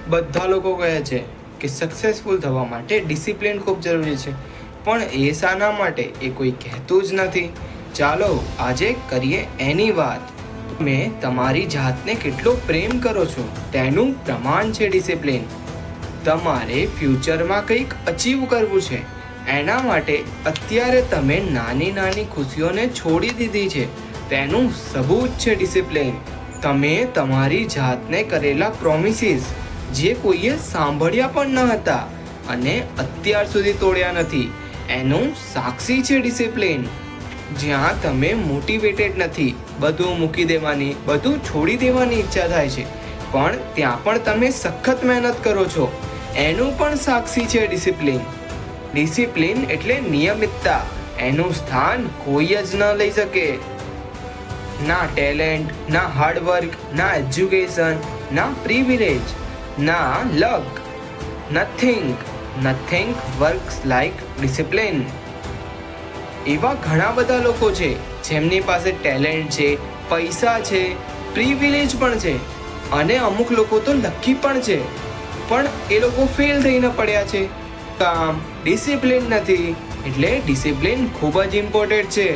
બધા લોકો કહે છે કે સક્સેસફુલ થવા માટે ડિસિપ્લિન ખૂબ જરૂરી છે, પણ એ શાના માટે એ કોઈ કહેતું જ નથી. ચાલો આજે કરીએ એની વાત. તમે તમારી જાતને કેટલો પ્રેમ કરો છો તેનું પ્રમાણ છે ડિસિપ્લિન. તમારે ફ્યુચરમાં કંઈક અચીવ કરવું છે, એના માટે અત્યારે તમે નાની નાની ખુશીઓને છોડી દીધી છે, તેનું સબૂત છે ડિસિપ્લિન. તમે તમારી જાતને કરેલા પ્રોમિસીસ જે કોઈએ સાંભળ્યા પણ ન હતા અને અત્યાર સુધી તોડ્યા નથી, એનું સાક્ષી છે ડિસિપ્લિન. જ્યાં તમે મોટિવેટેડ નથી, બધું મૂકી દેવાની, બધું છોડી દેવાની ઈચ્છા થાય છે, પણ ત્યાં પણ તમે સખત મહેનત કરો છો, એનું પણ સાક્ષી છે ડિસિપ્લિન. ડિસિપ્લિન એટલે નિયમિતતા, એનું સ્થાન કોઈ જ ન લઈ શકે. ના ટેલેન્ટ, ના હાર્ડવર્ક, ના એજ્યુકેશન, ના પ્રિવિલેજ, ના લક, નથિંગ વર્ક્સ લાઈક ડિસિપ્લિન. એવા ઘણા બધા લોકો છે જેમની પાસે ટેલેન્ટ છે, પૈસા છે, પ્રિવિલેજ પણ છે, અને અમુક લોકો તો લકી પણ છે, પણ એ લોકો ફેલ થઈને પડ્યા છે. કામ ડિસિપ્લિન નથી. એટલે ડિસિપ્લિન ખૂબ જ ઇમ્પોર્ટન્ટ છે.